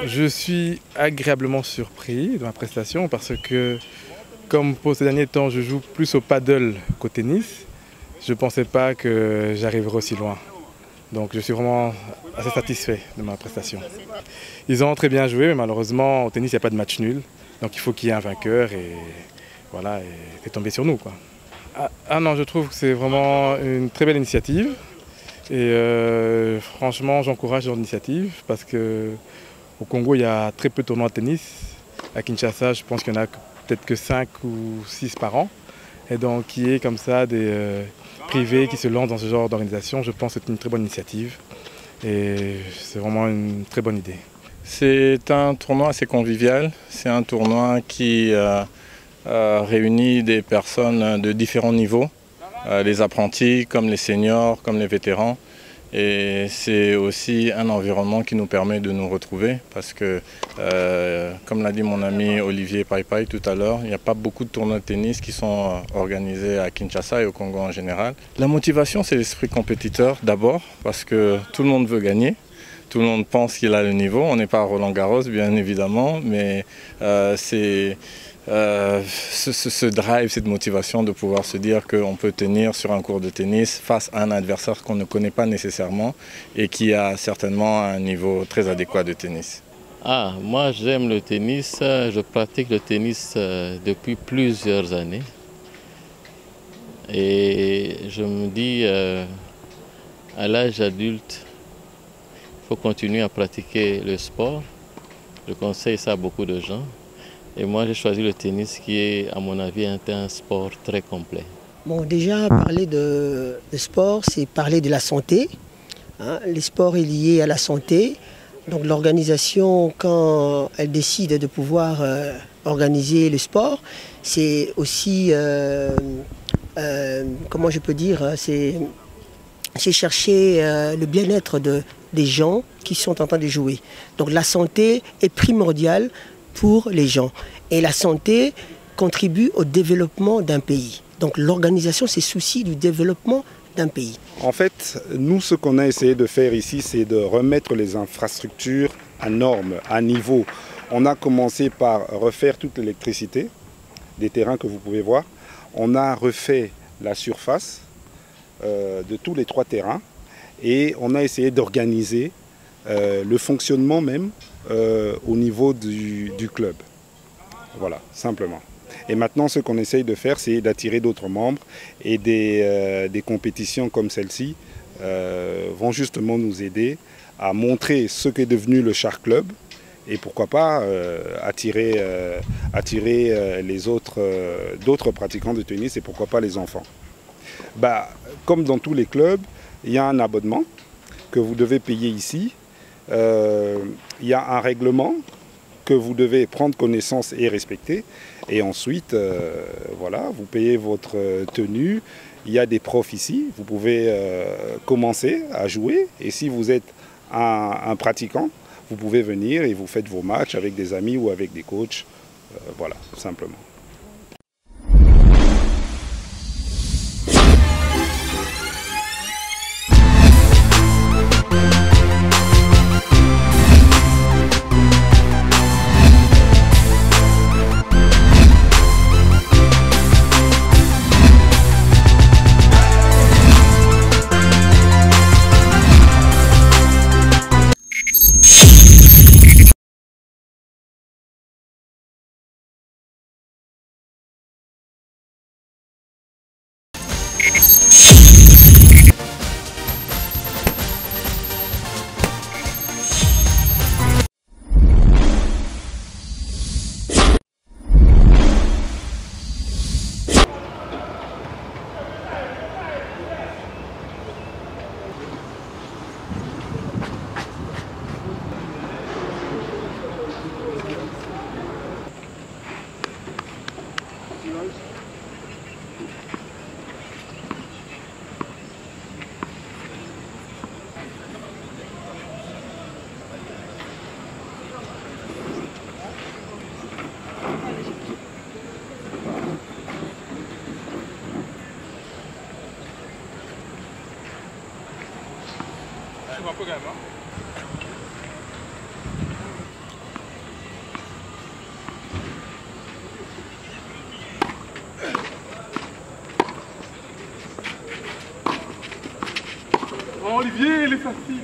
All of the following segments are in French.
Je suis agréablement surpris de ma prestation parce que, comme pour ces derniers temps, je joue plus au paddle qu'au tennis, je ne pensais pas que j'arriverais aussi loin. Donc je suis vraiment assez satisfait de ma prestation. Ils ont très bien joué, mais malheureusement, au tennis, il n'y a pas de match nul. Donc il faut qu'il y ait un vainqueur et voilà, et c'est tombé sur nous, quoi. Ah non, je trouve que c'est vraiment une très belle initiative. Et franchement, j'encourage cette initiative parce qu'au Congo, il y a très peu de tournois de tennis. À Kinshasa, je pense qu'il n'y en a peut-être que 5 ou 6 par an. Et donc, qu'il y ait comme ça des privés qui se lancent dans ce genre d'organisation, je pense que c'est une très bonne initiative. Et c'est vraiment une très bonne idée. C'est un tournoi assez convivial. C'est un tournoi qui réunit des personnes de différents niveaux. Les apprentis, comme les seniors, comme les vétérans. Et c'est aussi un environnement qui nous permet de nous retrouver parce que, comme l'a dit mon ami Olivier Paipai tout à l'heure, il n'y a pas beaucoup de tournois de tennis qui sont organisés à Kinshasa et au Congo en général. La motivation, c'est l'esprit compétiteur d'abord parce que tout le monde veut gagner. Tout le monde pense qu'il a le niveau. On n'est pas à Roland-Garros, bien évidemment, mais c'est ce drive, cette motivation de pouvoir se dire qu'on peut tenir sur un court de tennis face à un adversaire qu'on ne connaît pas nécessairement et qui a certainement un niveau très adéquat de tennis. Moi j'aime le tennis, je pratique le tennis depuis plusieurs années. Et je me dis, à l'âge adulte, il faut continuer à pratiquer le sport. Je conseille ça à beaucoup de gens. Et moi, j'ai choisi le tennis qui est, à mon avis, un sport très complet. Bon, déjà, parler de sport, c'est parler de la santé. Le sport est lié à la santé. Donc l'organisation, quand elle décide de pouvoir organiser le sport, c'est aussi, comment je peux dire, c'est chercher le bien-être des gens qui sont en train de jouer. Donc la santé est primordiale pour les gens. Et la santé contribue au développement d'un pays. Donc l'organisation se soucie du développement d'un pays. En fait, nous, ce qu'on a essayé de faire ici, c'est de remettre les infrastructures à normes, à niveau. On a commencé par refaire toute l'électricité des terrains que vous pouvez voir. On a refait la surface de tous les 3 terrains et on a essayé d'organiser le fonctionnement même au niveau du club. Voilà, simplement. Et maintenant, ce qu'on essaye de faire, c'est d'attirer d'autres membres et des compétitions comme celle-ci vont justement nous aider à montrer ce qu'est devenu le Char Club et pourquoi pas attirer les autres, d'autres pratiquants de tennis et pourquoi pas les enfants. Comme dans tous les clubs, il y a un abonnement que vous devez payer ici. Il y a un règlement que vous devez prendre connaissance et respecter. Et ensuite, voilà, vous payez votre tenue. Il y a des profs ici. Vous pouvez commencer à jouer. Et si vous êtes un pratiquant, vous pouvez venir et vous faites vos matchs avec des amis ou avec des coachs. Voilà, tout simplement. Olivier, il est facile.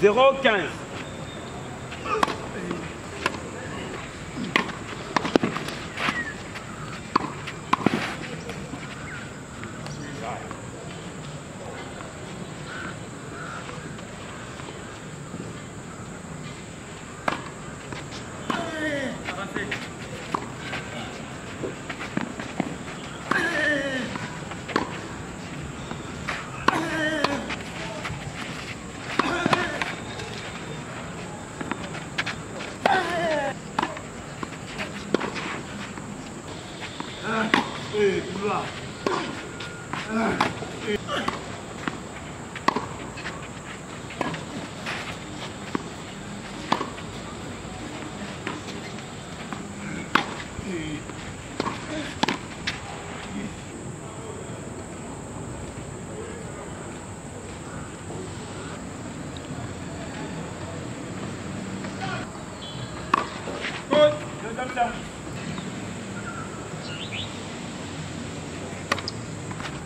Zéro 15.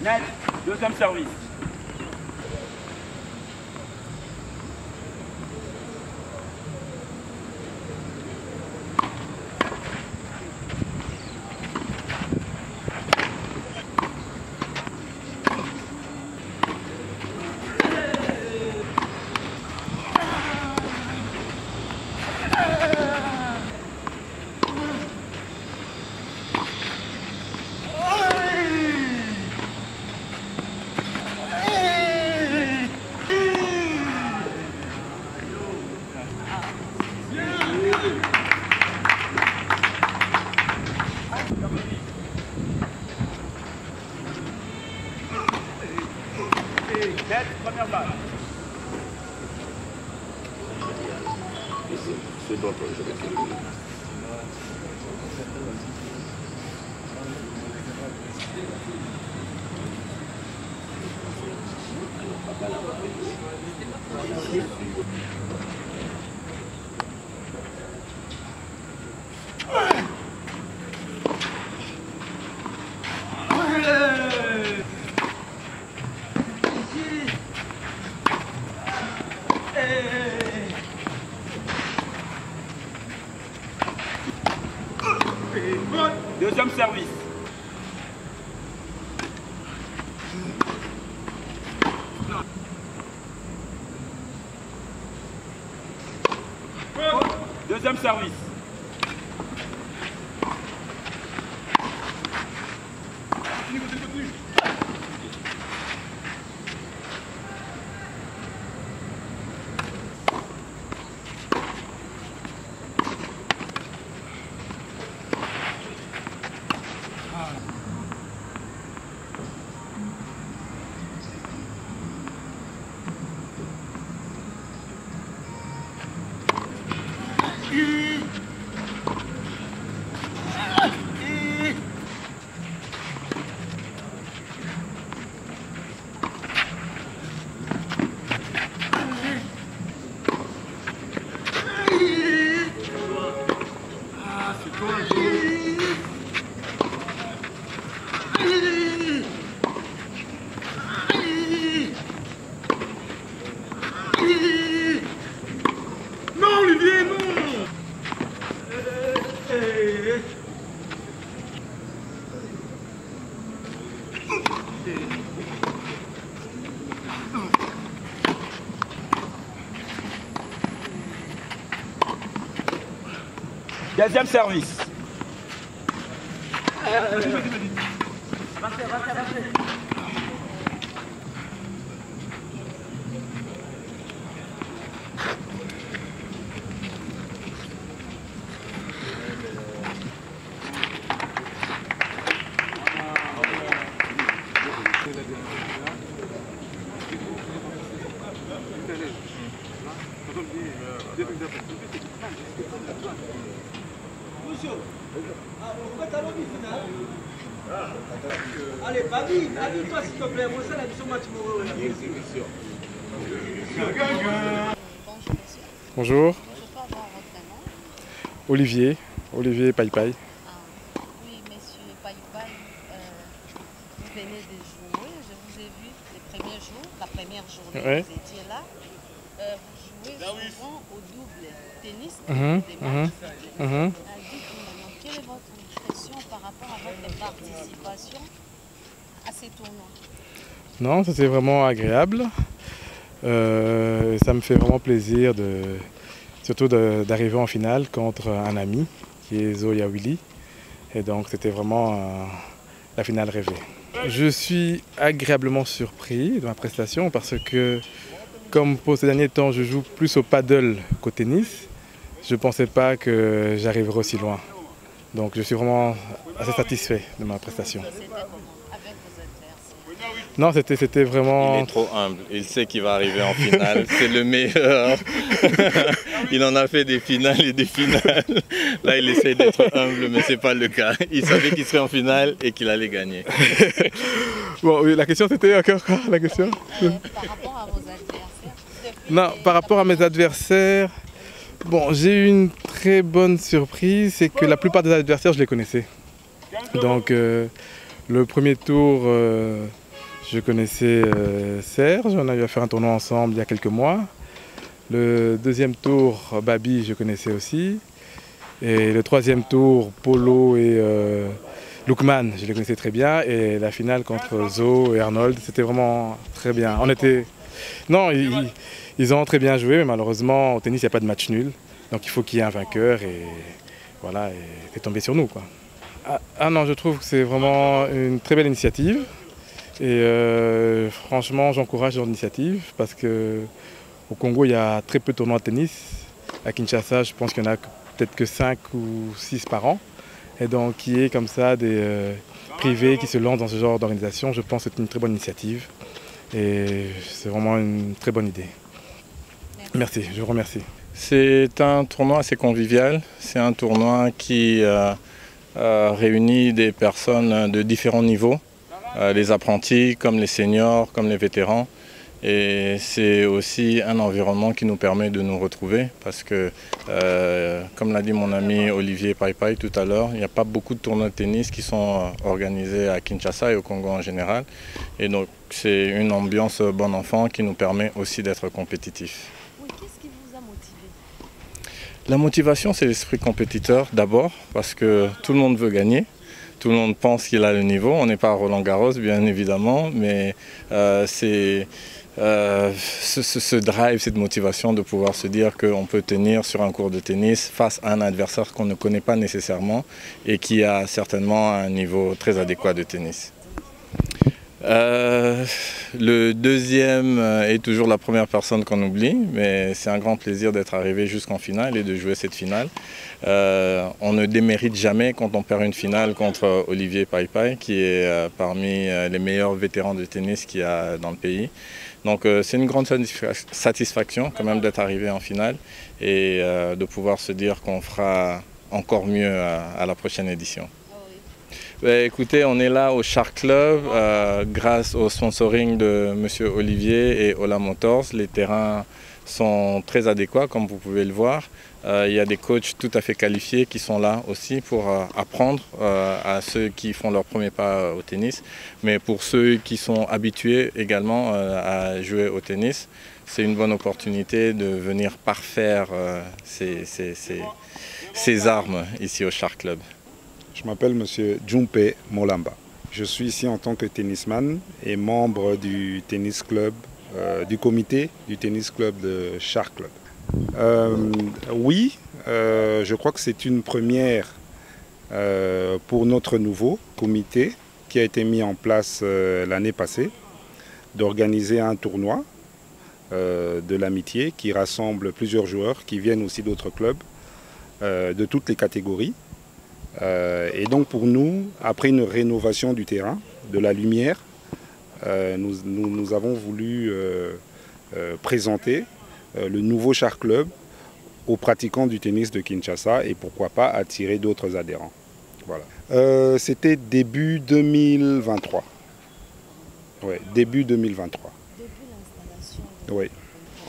Net, deuxième service. Net, première balle. C'est d'autres, je vais te le dire. Deuxième service. Deuxième service. Non, Olivier, non. Deuxième service. Allez, Babi, habille-toi s'il te plaît. Moi, ça, la mission, moi, tu m'aurais. Bonjour. Je peux avoir votre nom? Olivier Paille-Paille. Oui, monsieur Paille-Paille, vous venez de jouer. Je vous ai vu les premiers jours, la première journée, Ouais. vous étiez là. Vous jouez souvent au double tennis, des Mhm, matchs. mhm, mhm. Dites-moi maintenant, quelle est votre impression par rapport à votre participation à ces tournois? Non, c'était vraiment agréable. Ça me fait vraiment plaisir surtout d'arriver en finale contre un ami qui est Zoya Willy. Et donc c'était vraiment la finale rêvée. Je suis agréablement surpris de ma prestation parce que comme pour ces derniers temps je joue plus au paddle qu'au tennis, je ne pensais pas que j'arriverais aussi loin. Donc je suis vraiment assez satisfait de ma prestation. C'était comment avec vos adversaires? Non, c'était vraiment... Il est trop humble, il sait qu'il va arriver en finale, c'est le meilleur. Il en a fait des finales et des finales. Là, il essaie d'être humble, mais ce n'est pas le cas. Il savait qu'il serait en finale et qu'il allait gagner. Bon, oui, la question c'était encore quoi, la question? Par rapport à vos adversaires? Non, par rapport à mes adversaires, bon, j'ai eu une très bonne surprise, c'est que la plupart des adversaires, je les connaissais. Donc, le premier tour, je connaissais Serge, on a eu à faire un tournoi ensemble il y a quelques mois. Le deuxième tour, Babi, je connaissais aussi. Et le troisième tour, Polo et Lookman, je les connaissais très bien. Et la finale contre Zo et Arnold, c'était vraiment très bien. On était... Non, ils ont très bien joué, mais malheureusement, au tennis, il n'y a pas de match nul. Donc il faut qu'il y ait un vainqueur et voilà, et c'est tombé sur nous, quoi. Ah non, je trouve que c'est vraiment une très belle initiative. Et franchement, j'encourage cette initiative parce qu'au Congo, il y a très peu de tournois de tennis. À Kinshasa, je pense qu'il n'y en a peut-être que 5 ou 6 par an. Et donc, qu'il y ait comme ça des privés qui se lancent dans ce genre d'organisation, je pense que c'est une très bonne initiative. Et c'est vraiment une très bonne idée. Merci, je vous remercie. C'est un tournoi assez convivial. C'est un tournoi qui réunit des personnes de différents niveaux. Les apprentis, comme les seniors, comme les vétérans. Et c'est aussi un environnement qui nous permet de nous retrouver parce que, comme l'a dit mon ami Olivier Paille-Paille tout à l'heure, il n'y a pas beaucoup de tournois de tennis qui sont organisés à Kinshasa et au Congo en général. Et donc c'est une ambiance bon enfant qui nous permet aussi d'être compétitifs. Oui, qu'est-ce qui vous a motivé? La motivation, c'est l'esprit compétiteur d'abord parce que tout le monde veut gagner. Tout le monde pense qu'il a le niveau. On n'est pas à Roland-Garros, bien évidemment, mais c'est ce drive, cette motivation de pouvoir se dire qu'on peut tenir sur un court de tennis face à un adversaire qu'on ne connaît pas nécessairement et qui a certainement un niveau très adéquat de tennis. Le deuxième est toujours la première personne qu'on oublie, mais c'est un grand plaisir d'être arrivé jusqu'en finale et de jouer cette finale. On ne démérite jamais quand on perd une finale contre Olivier Paille-Paille, qui est parmi les meilleurs vétérans de tennis qu'il y a dans le pays. Donc c'est une grande satisfaction quand même d'être arrivé en finale et de pouvoir se dire qu'on fera encore mieux à la prochaine édition. Écoutez, on est là au Shark Club grâce au sponsoring de M. Olivier et Ola Motors. Les terrains sont très adéquats comme vous pouvez le voir. Il y a des coachs tout à fait qualifiés qui sont là aussi pour apprendre à ceux qui font leur premier pas au tennis. Mais pour ceux qui sont habitués également à jouer au tennis, c'est une bonne opportunité de venir parfaire ses armes ici au Shark Club. Je m'appelle M. Djumpe Molamba. Je suis ici en tant que tennisman et membre du tennis club, du comité du tennis club de Shark Club. Oui, je crois que c'est une première pour notre nouveau comité qui a été mis en place l'année passée, d'organiser un tournoi de l'amitié qui rassemble plusieurs joueurs qui viennent aussi d'autres clubs de toutes les catégories. Et donc pour nous, après une rénovation du terrain, de la lumière, nous avons voulu présenter le nouveau Shark Club aux pratiquants du tennis de Kinshasa et pourquoi pas attirer d'autres adhérents. Voilà. C'était début 2023. Oui, début 2023. Depuis l'installation. Oui.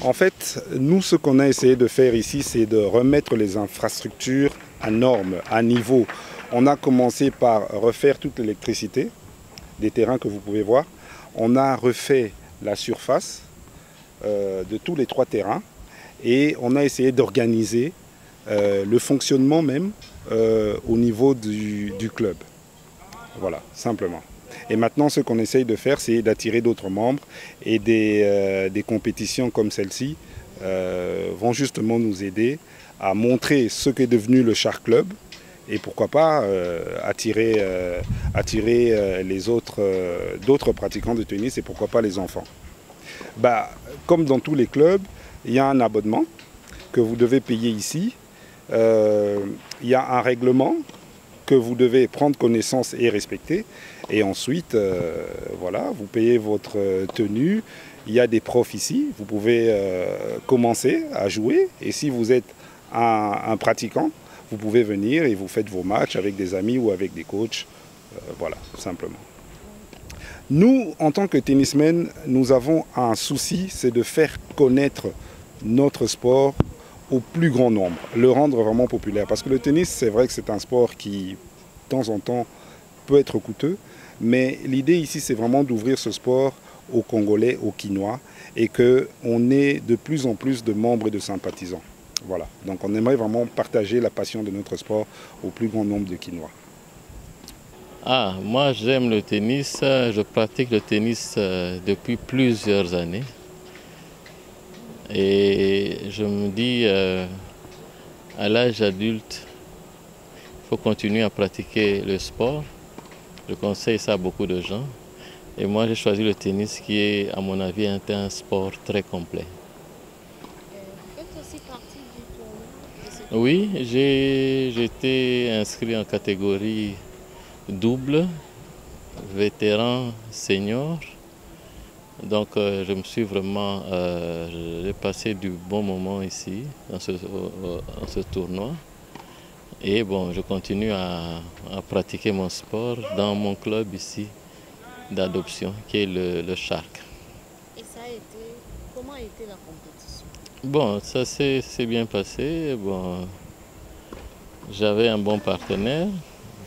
En fait, nous, ce qu'on a essayé de faire ici, c'est de remettre les infrastructures à normes, à niveau. On a commencé par refaire toute l'électricité des terrains que vous pouvez voir. On a refait la surface de tous les 3 terrains et on a essayé d'organiser le fonctionnement même au niveau du club. Voilà, simplement. Et maintenant, ce qu'on essaye de faire, c'est d'attirer d'autres membres et des compétitions comme celle-ci vont justement nous aider à montrer ce qu'est devenu le Char Club et pourquoi pas attirer les d'autres pratiquants de tennis et pourquoi pas les enfants. Bah, comme dans tous les clubs, il y a un abonnement que vous devez payer ici. Il y a un règlement que vous devez prendre connaissance et respecter. Et ensuite, voilà, vous payez votre tenue. Il y a des profs ici. Vous pouvez commencer à jouer. Et si vous êtes un pratiquant, vous pouvez venir et vous faites vos matchs avec des amis ou avec des coachs. Voilà, tout simplement. Nous, en tant que tennismen, nous avons un souci, c'est de faire connaître notre sport au plus grand nombre, le rendre vraiment populaire. Parce que le tennis, c'est vrai que c'est un sport qui, de temps en temps, peut être coûteux. Mais l'idée ici, c'est vraiment d'ouvrir ce sport aux Congolais, aux Kinois, et qu'on ait de plus en plus de membres et de sympathisants. Voilà. Donc on aimerait vraiment partager la passion de notre sport au plus grand nombre de Kinois. Ah, moi j'aime le tennis, je pratique le tennis depuis plusieurs années. Et je me dis, à l'âge adulte, il faut continuer à pratiquer le sport. Je conseille ça à beaucoup de gens. Et moi j'ai choisi le tennis qui est, à mon avis, un sport très complet. Vous faites aussi partie du tournoi? Oui, j'ai été inscrit en catégorie double, vétéran, senior. Donc je me suis vraiment, j'ai passé du bon moment ici, dans ce tournoi. Et bon, je continue à pratiquer mon sport dans mon club ici d'adoption, qui est le Shark. Et ça a été, comment a été la compétition? Bon, ça s'est bien passé. Bon, j'avais un bon partenaire.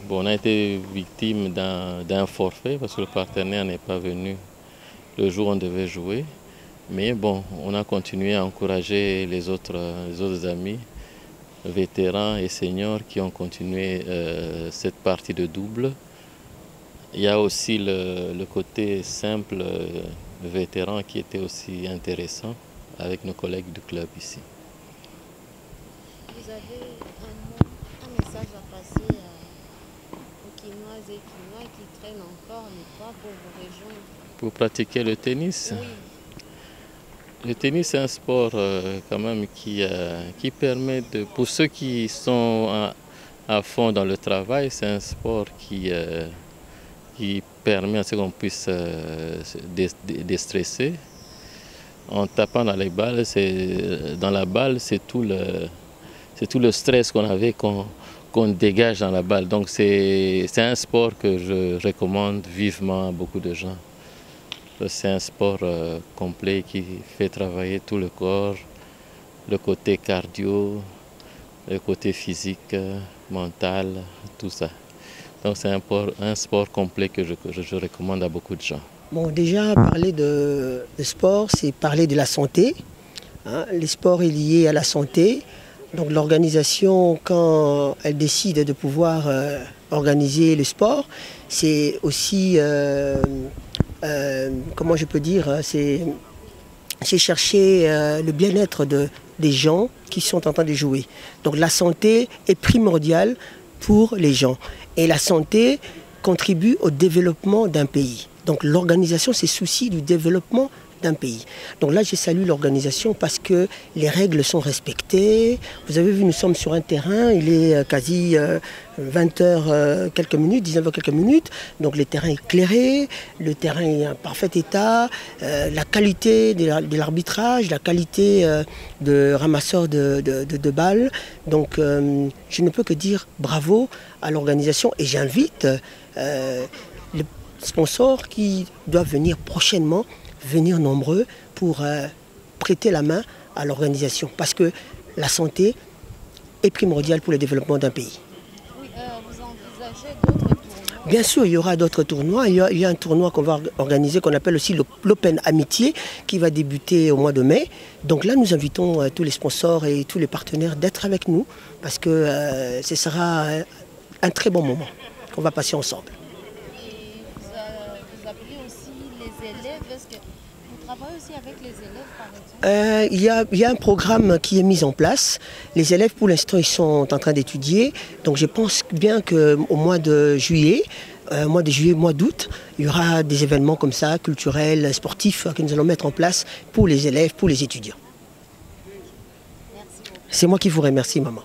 Bon, on a été victime d'un forfait parce que le partenaire n'est pas venu le jour où on devait jouer. Mais bon, on a continué à encourager les autres amis, vétérans et seniors qui ont continué cette partie de double. Il y a aussi le côté simple vétéran qui était aussi intéressant avec nos collègues du club ici. Vous avez un message à passer aux Kinoises et Kinois qui traînent encore les pas pour vos régions? Pour pratiquer le tennis? Oui. Le tennis, c'est un sport quand même qui permet pour ceux qui sont à fond dans le travail, c'est un sport qui permet à ce qu'on puisse déstresser. En tapant dans les balles, dans la balle, c'est tout le stress qu'on avait qu'on dégage dans la balle. Donc c'est un sport que je recommande vivement à beaucoup de gens. C'est un sport complet qui fait travailler tout le corps, le côté cardio, le côté physique, mental, tout ça. Donc c'est un sport complet que je recommande à beaucoup de gens. Bon, déjà, parler de sport, c'est parler de la santé. Hein. Le sport est lié à la santé. Donc l'organisation, quand elle décide de pouvoir organiser le sport, c'est aussi, comment je peux dire, c'est chercher le bien-être des gens qui sont en train de jouer. Donc la santé est primordiale pour les gens. Et la santé contribue au développement d'un pays. Donc l'organisation se soucie du développement d'un pays. Donc là, je salue l'organisation parce que les règles sont respectées. Vous avez vu, nous sommes sur un terrain, il est quasi 20h quelques minutes, 19h quelques minutes. Donc le terrain est éclairé, le terrain est en parfait état, la qualité de l'arbitrage, la qualité de ramasseur de balles. Donc je ne peux que dire bravo à l'organisation et j'invite les sponsors qui doivent venir prochainement, venir nombreux pour prêter la main à l'organisation. Parce que la santé est primordiale pour le développement d'un pays. Oui, vous envisagez d'autres tournois? Bien sûr, il y aura d'autres tournois. Il y a un tournoi qu'on va organiser, qu'on appelle aussi l'Open Amitié, qui va débuter au mois de mai. Donc là, nous invitons tous les sponsors et tous les partenaires d'être avec nous, parce que ce sera un très bon moment qu'on va passer ensemble. Et vous appelez aussi les élèves. Est-ce que vous travaillez aussi avec les élèves, par exemple? Il y a un programme qui est mis en place. Les élèves, pour l'instant, ils sont en train d'étudier. Donc je pense bien qu'au mois de juillet, mois d'août, il y aura des événements comme ça, culturels, sportifs, que nous allons mettre en place pour les élèves, pour les étudiants. Merci beaucoup. C'est moi qui vous remercie, maman.